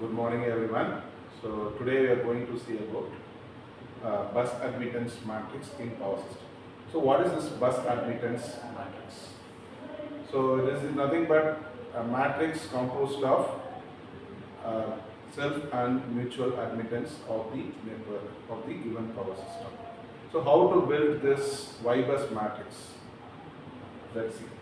Good morning everyone. So today we are going to see about bus admittance matrix in power system. So what is this bus admittance matrix? So it is nothing but a matrix composed of uh, self and mutual admittance of the network of the given power system. So how to build this Y bus matrix? Let's see.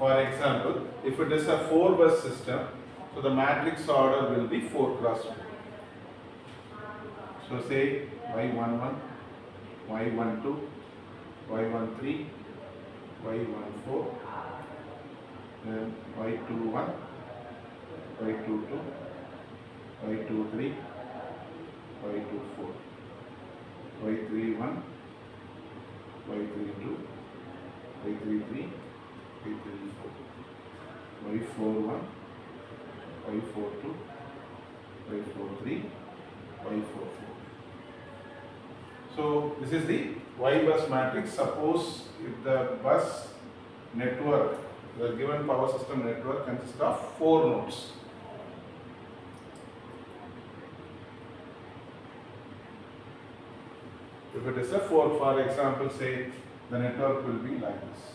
For example, if it is a 4 bus system, so the matrix order will be 4 cross 4. So say Y11, Y12, Y13, Y14, then Y21, Y22, Y23, Y24, Y31, Y32, Y33, Y34, Y41, Y42, Y43, Y44. So this is the Y bus matrix. Suppose if the bus network, the given power system network consists of 4 nodes. If it is a 4, for example, say the network will be like this.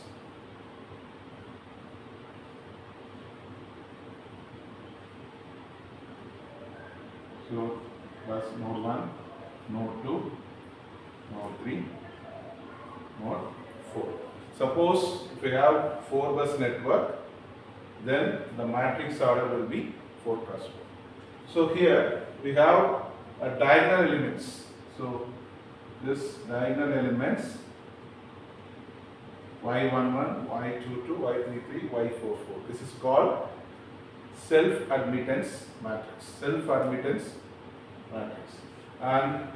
So bus node 1, node 2, node 3, node 4. Suppose if we have 4 bus network, then the matrix order will be 4 cross 4. So here we have a diagonal elements. So this diagonal elements Y11, Y22, Y33, Y44. This is called self-admittance matrix. Self-admittance matrix. And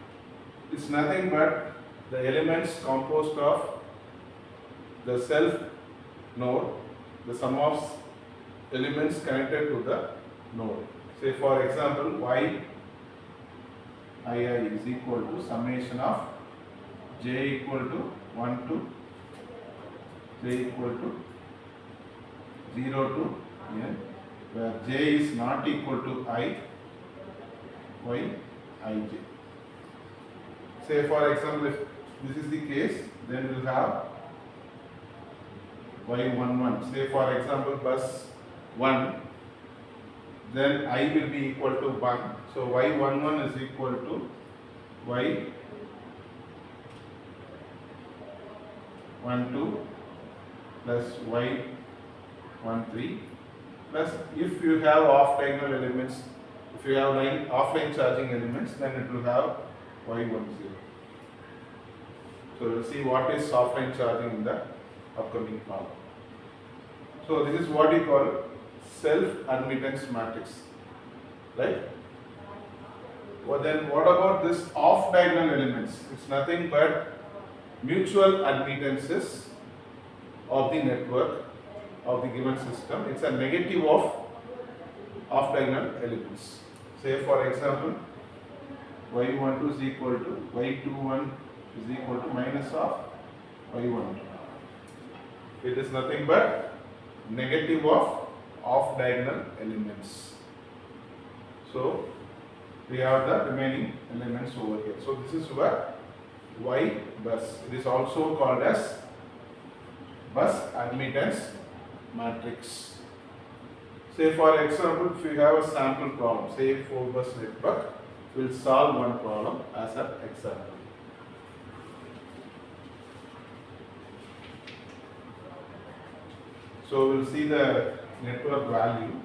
it's nothing but the elements composed of the self node, the sum of elements connected to the node. Say for example, y I is equal to summation of j equal to 1 to j equal to 0 to n, where j is not equal to I, y ij. Say for example, if this is the case, then we will have y11. Say for example, bus 1, then I will be equal to 1. So y11 is equal to y12 plus y13 plus, if you have off diagonal elements, if you have offline charging elements, then it will have y10. So we'll see what is offline charging in the upcoming problem. So this is what you call self-admittance matrix, right? Well, then what about this off diagonal elements? It's nothing but mutual admittances of the network of the given system. It's a negative of off diagonal elements. Say for example, y12 is equal to y21 is equal to minus of y12. It is nothing but negative of off diagonal elements. So we have the remaining elements over here. So this is where Y bus. It is also called as bus admittance matrix. Say for example, if you have a sample problem, say 4 bus network, we will solve one problem as an example. So we will see the network value.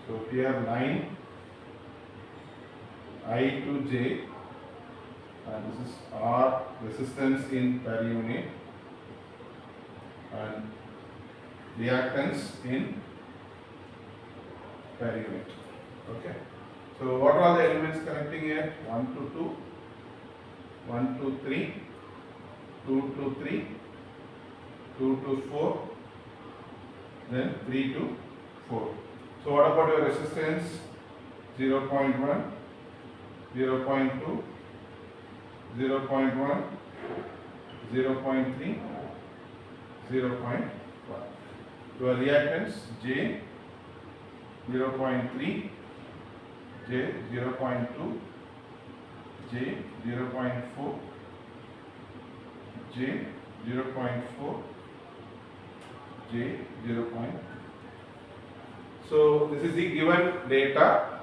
So here 9 I to j, and this is R resistance in per unit and reactance in per unit. Okay. So what are the elements connecting here? 1 to 2, 1 to 3, 2 to 3, 2 to 4, then 3 to 4. So what about your resistance? 0.1, 0.2, 0.1, 0.3, 0.1. Your reactance J 0.3, J 0.2, J 0.4, J 0.4, J 0.3. So this is the given data.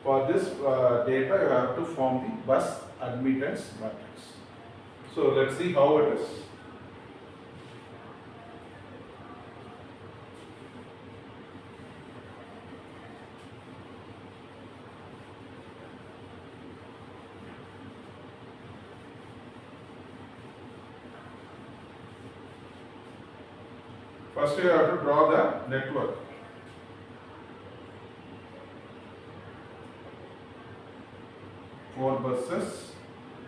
For this data you have to form the bus admittance matrix. So let's see how it is. First you have to draw the network. Four buses.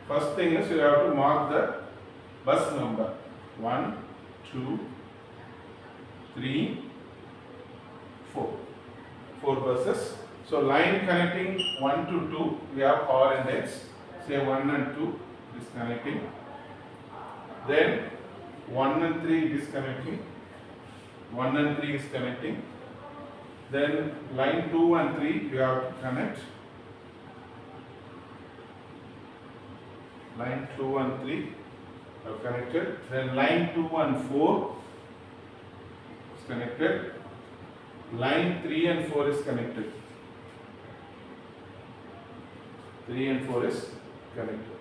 First thing is you have to mark the bus number. 1, 2, 3, 4. 4 buses. So line connecting 1 to 2, we have power index. Say 1 and 2 disconnecting. Then 1 and 3 disconnecting. 1 and 3 is connecting. Then line 2 and 3 you have to connect. Line 2 and 3 are connected. Then line 2 and 4 is connected. Line 3 and 4 is connected. 3 and 4 is connected.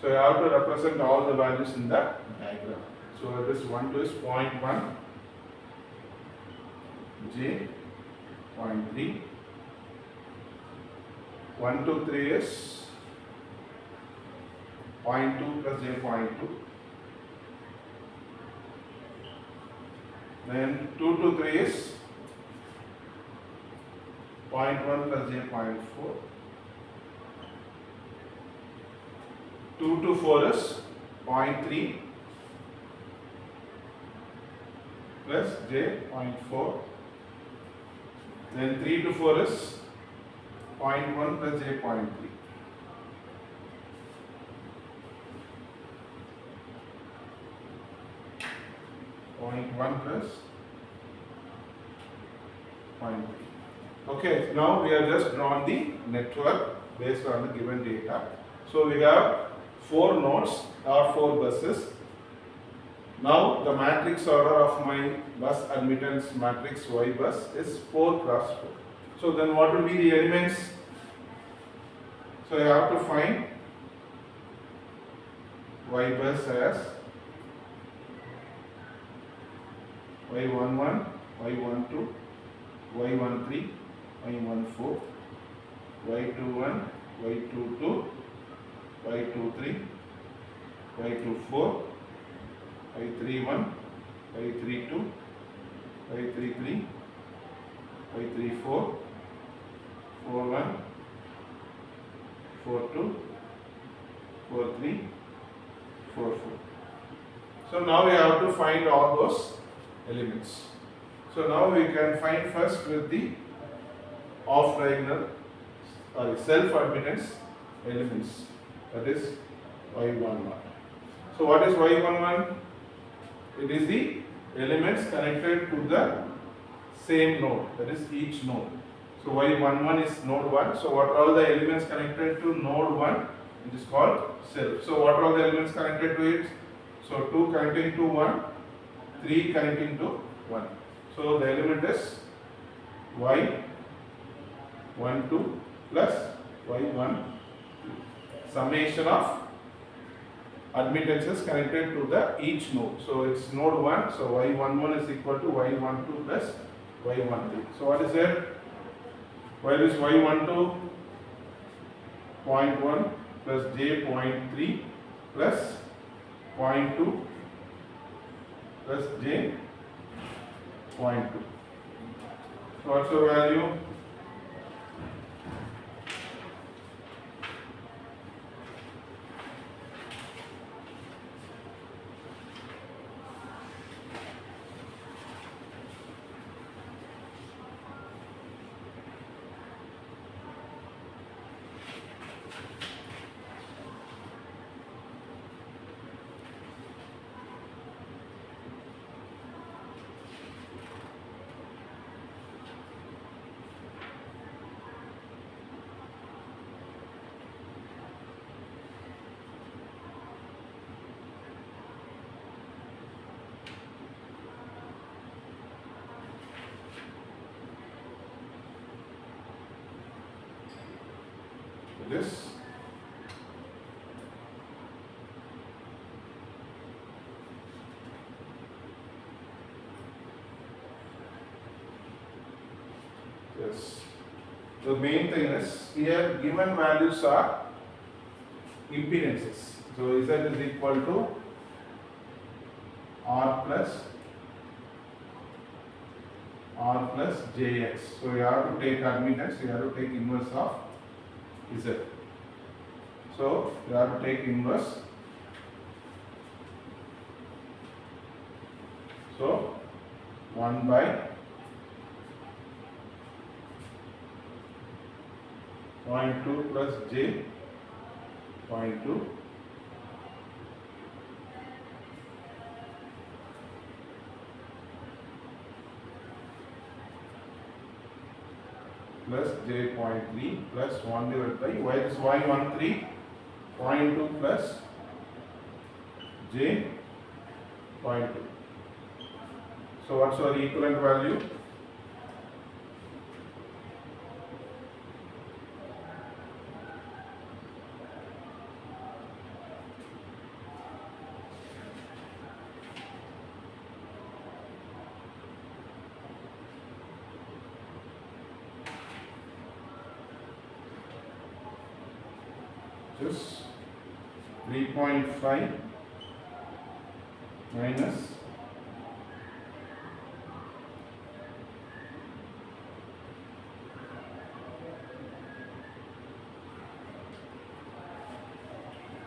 So you have to represent all the values in the diagram. So this 1 2 is 0.1, J 0.3, 1 2 3 is 0.2 plus J 0.2. Then 2 to 3 is 0.1 plus J 0.4. 2 to 4 is 0.3 plus J 0.4. Then 3 to 4 is 0.1 plus J 0.3. 0.1 plus 0.3. Okay, now we have just drawn the network based on the given data. So we have 4 nodes or 4 buses. Now the matrix order of my bus admittance matrix Y bus is 4 cross 4. So then what will be the elements? So I have to find Y bus as Y11, Y12, Y13, Y14, Y21, Y22, Y23, Y24, Y31, Y32, Y33, Y34, 41, 42, 43, 44. So now we have to find all those elements. So now we can find first with the off diagonal or self admittance elements, that is Y11. So what is Y11? It is the elements connected to the same node, that is each node. So Y11 is node 1. So what are all the elements connected to node 1? It is called self. So what are all the elements connected to it? So 2 connecting to 1, 3 connecting to 1. So the element is Y12 plus Y13. Summation of admittances connected to the each node. So it's node 1. So Y11 is equal to Y12 plus Y13. So what is there? Where is Y12? 0.1 plus J 0.3 plus 0.2 plus J 0.2. So what's the value? this. Yes. The main thing is here given values are impedances. So Z is equal to R plus Jx. So you have to take admittance, you have to take inverse of Z. So you have to take inverse. So 1 by 0.2 plus J 0.2 plus J 0.3 plus 1 divided by y is y13 0.2 plus J 0.2. So what's our equivalent value? Just 3.5 minus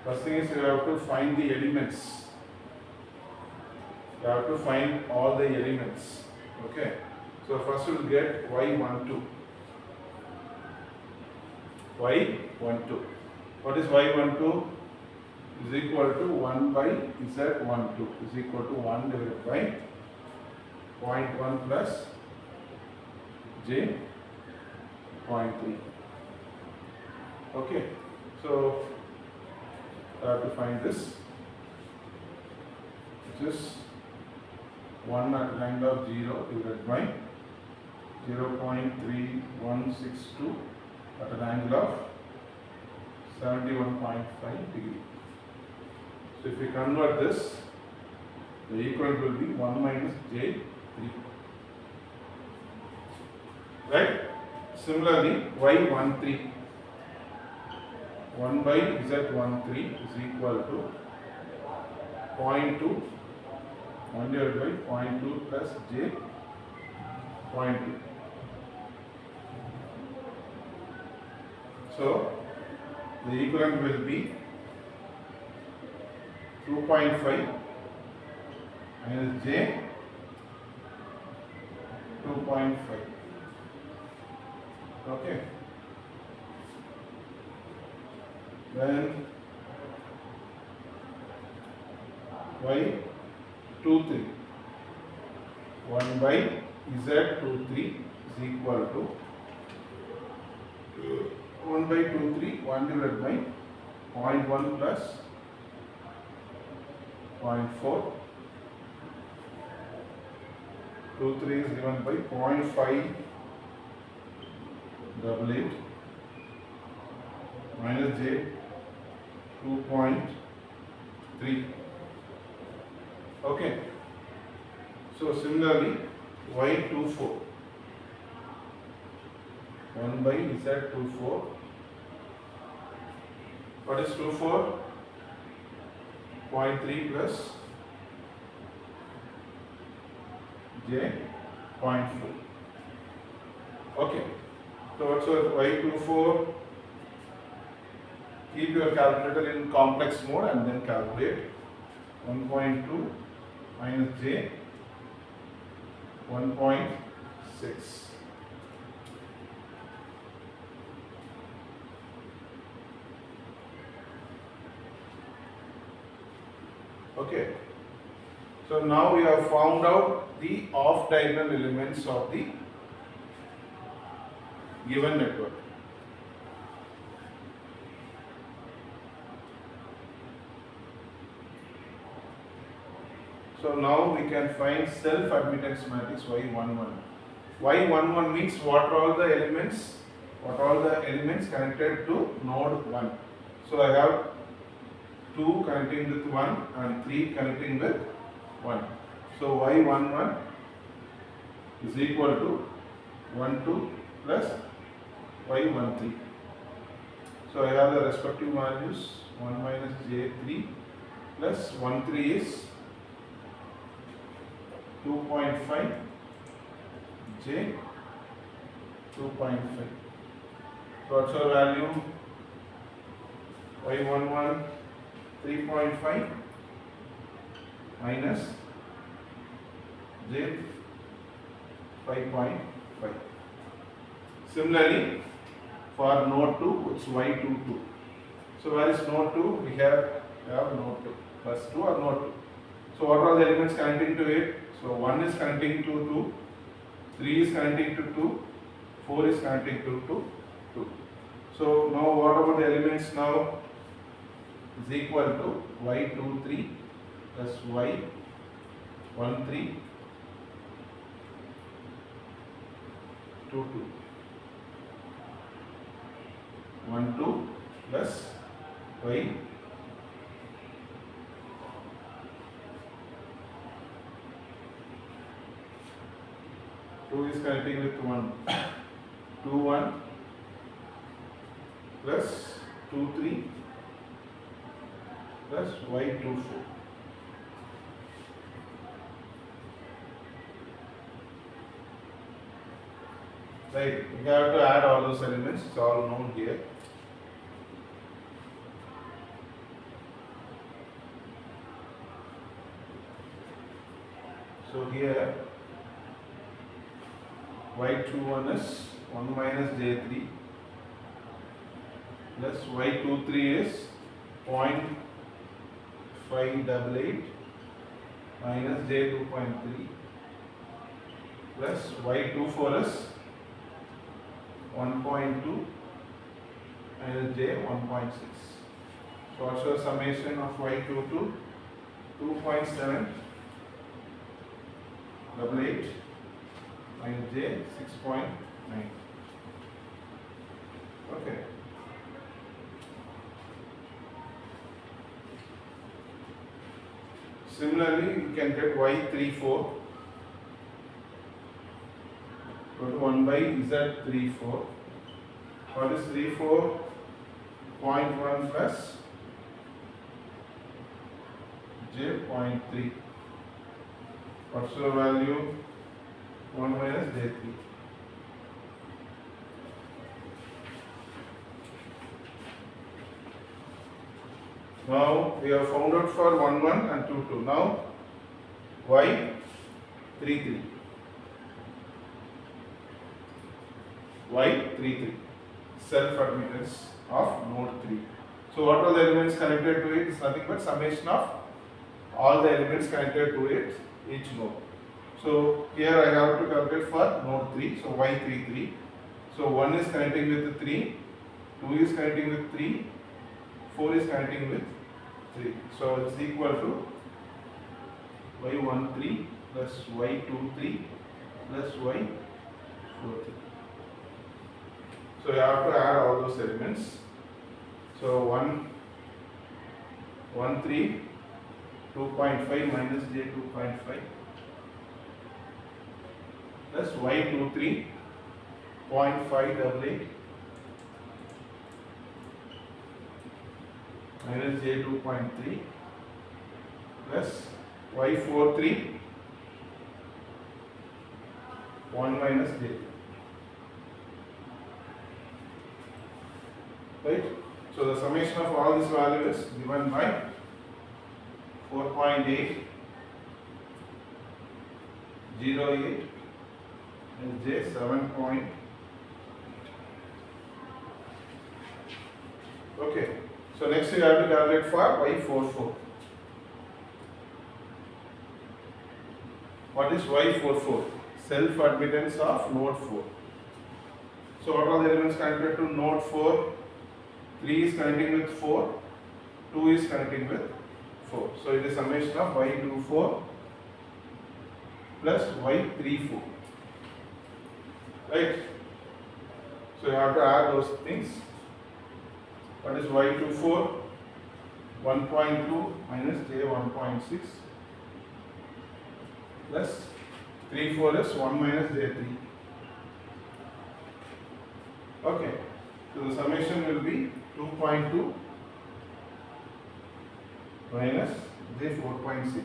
first thing is you have to find the elements. You have to find all the elements. Okay. So first we'll get y12. y12. What is y12? Is equal to 1 by z12 is equal to 1 divided by 0.1 plus j 0.3. Okay. So I have to find this, which is 1 at an angle of 0 divided by 0.3162 at an angle of 71.5 degree. So if we convert this, the equivalent will be 1 minus j 3. Right? Similarly, y13, 1 by z13 is equal to 0.2, 1 divided by 0.2 plus j 0.2. So the equivalent will be 2.5 minus j 2.5. Okay. Then y23, 1 by z23 is equal to 1 by 23, 1 divided by 0.1 plus 0.4. 23 is given by 0.5 double 8 minus j 2.3. Okay. So similarly, y24, 1 by z24. What is 24? 0.3 plus j 0.4. Okay. So what's your y24? Keep your calculator in complex mode and then calculate 1.2 minus j 1.6. Okay. So now we have found out the off diagonal elements of the given network. So now we can find self-admittance matrix Y11. Y11 means what are all the elements what all the elements connected to node 1. So I have 2 connecting with 1 and 3 connecting with 1. So y11 is equal to 12 plus y13. So I have the respective values. 1 minus j3 plus 13 is 2.5 j 2.5. So what's our value? y11 3.5 minus j 5.5. Similarly, for node 2, it's y22. So where is node 2? We have node 2 plus 2 or node 2. So what are the elements connecting to it? So 1 is connecting to 2, 3 is connecting to 2, 4 is connecting to 2. So now what about the elements now? Is equal to y23 plus y13 2 1 2 plus y 2 is connecting with 1 2 1 plus 2 3 plus y24. Right, we have to add all those elements, it's all known here. So here y21 is 1 minus j3 plus y23 is 0.588 minus j2.3 plus y24 is 1.2 minus j 1.6. So what's your summation of y22? 2.788 minus j 6.9. Okay. Similarly, you can get y34 go to 1 by z34. What is 34? 0.1 plus j 0.3. What's the value? 1 minus j3. Now we have found out for 1 1 and 2 2. Now y33. y33 self admittance of node 3. So what are the elements connected to it? It's nothing but summation of all the elements connected to it, each node. So here I have to calculate for node 3. So y33. So 1 is connecting with 3, 2 is connecting with 3, 4 is connecting with 3. So it's equal to y13 plus y23 plus y43. So you have to add all those elements. So 1 3 2.5 minus j 2.5 plus y23 0.588 minus j 2.3 plus y43 1 minus j. Right? So the summation of all these values is given by 4.808 and j 7. Okay. So next you have to calculate for y44. What is y44? Self admittance of node 4. So what are the elements connected to node 4? 3 is connecting with 4, 2 is connecting with 4. So it is summation of y24 plus y34. Right? So you have to add those things. What is y24? 1.2 minus j 1.6 plus 3 4 is 1 minus j3. Okay, so the summation will be 2.2 minus j 4.6.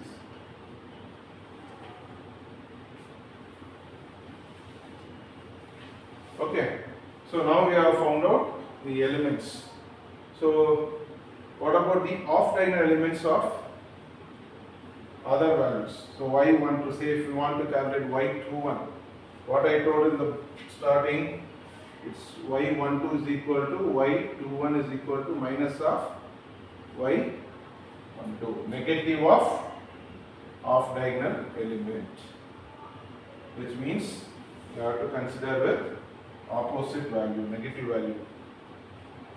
Okay, so now we have found out the elements. So what about the off-diagonal elements of other values? So y1 to say if you want to calculate y21, what I told in the starting, it's y12 is equal to y21 is equal to minus of y12, negative of off-diagonal element, which means you have to consider with opposite value, negative value.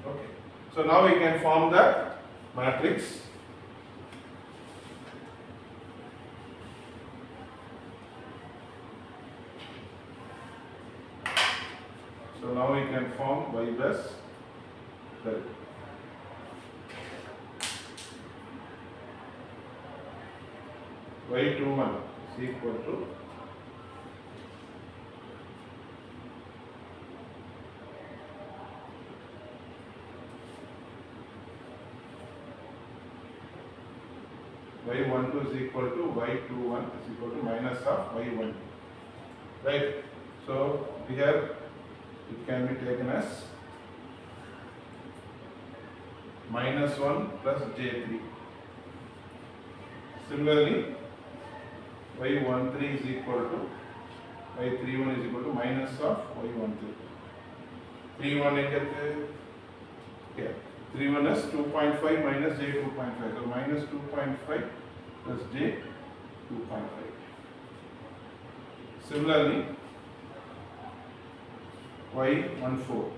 Okay. So now we can form the matrix. So now we can form y plus z. y21 is equal to y12 is equal to y21 is equal to minus of y1. Right? So here it can be taken as minus 1 plus j3. Similarly, y13 is equal to y31 is equal to minus of y13. 31 here. 31 is 2.5 minus j 2.5. So minus 2.5 plus j 2.5. Similarly, y14.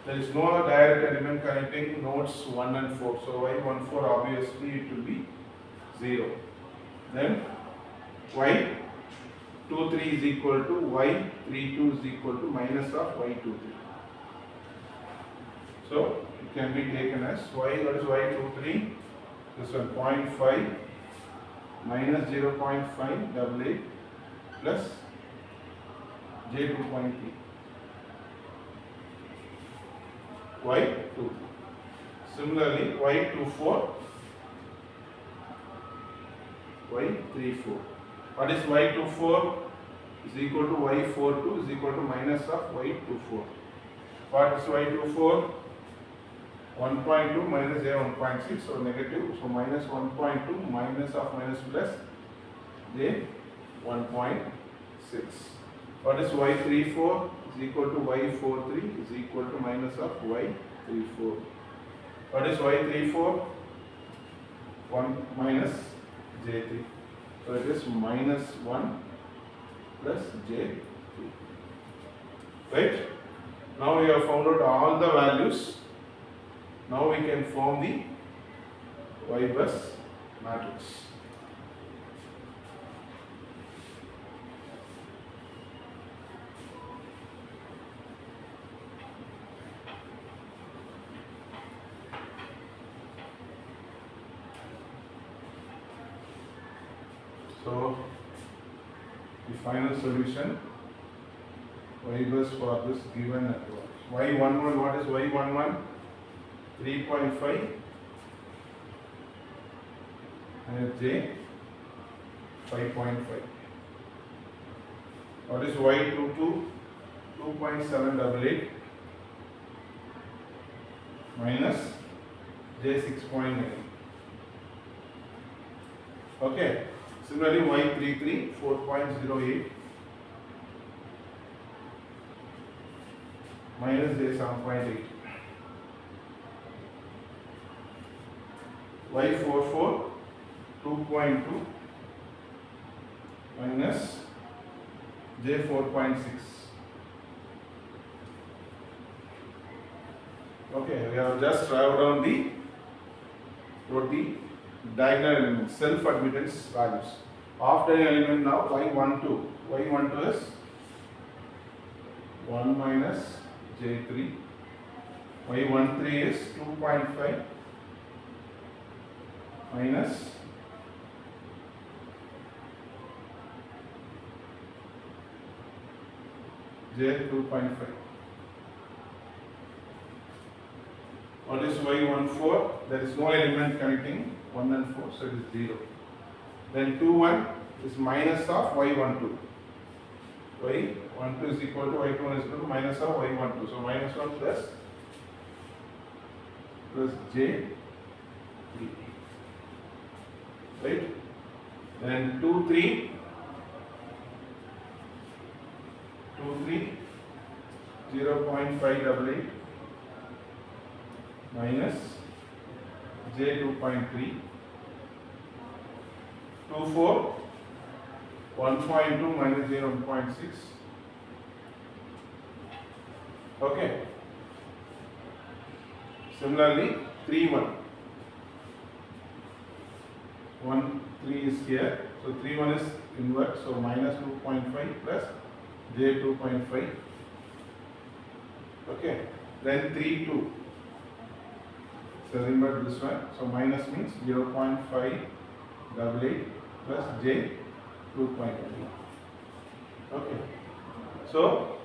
There is no direct element connecting nodes 1 and 4. So y14 obviously it will be 0. Then y23 is equal to y32 is equal to minus of y23. So it can be taken as what is y23? This one 0.5 minus 0.588 plus j2.3. y23. Similarly, y24, y34. What is y24? Is equal to y42 is equal to minus of y24. What is y24? 1.2 minus j 1.6, so negative, so minus 1.2 minus of minus plus j 1.6. What is y34? Is equal to y43 is equal to minus of y34. What is y34? 1 minus j3. So it is minus 1 plus j3. Right? Now we have found out all the values. Now we can form the y bus matrix. So the final solution y bus for this given network. y11, what is y11? 3.5 and j 5.5. What is y22? 2.788 minus j 6.9. Okay. Similarly, y33 4.08 minus j 7.8. y44 2.2 minus j 4.6. Okay, we have just wrote down the diagonal element, self-admittance values. After an element now y12. y12 is 1 minus J3. Y13 is 2.5 minus J2.5. What is Y14? There is no element connecting 1 and 4, so it is 0. Then 2, 1 is minus of Y12. Y12 is equal to Y21 is equal to minus of Y12. So minus 1 plus J3. Right? Then 2, 3. 0.588 minus J2.3. 2, 4. 1.2 minus J1.6. Okay. Similarly, 3, 1. 1, 3 is here. So 3, 1 is inverse. So minus 2.5 plus J2.5. Okay. Then 3, 2. So remember this one. So minus means 0.588 plus J2.3. Okay. So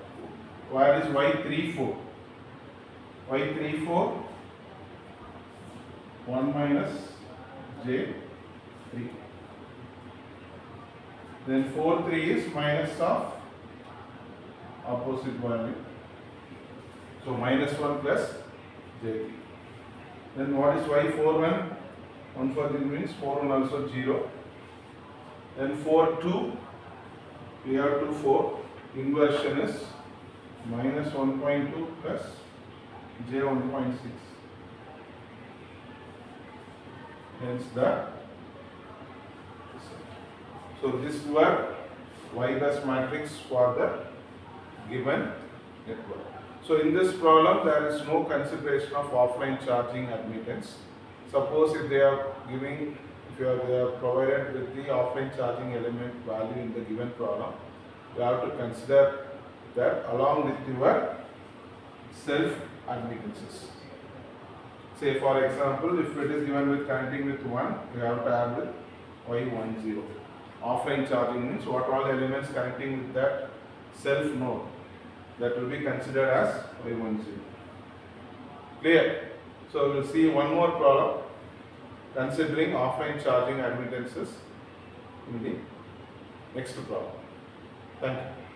where is Y34? Y34 1 minus J3. Then 4, 3 is minus of opposite value. So minus 1 plus J3. Then what is Y41? 1 for 3 means 4, 1 also 0. Then 4, 2. We have 2, 4. Inversion is minus 1.2 plus J1.6. Hence the. So this were Y-bus matrix for the given network. So in this problem there is no consideration of offline charging admittance. Suppose if they are giving, they are provided with the offline charging element value in the given problem, you have to consider that along with your self admittances. Say for example, if it is given with connecting with 1, you have to add with Y10. Offline charging means what all elements connecting with that self node, that will be considered as Y10. Clear? So we will see one more problem considering offline charging admittances in the next problem. Thank you.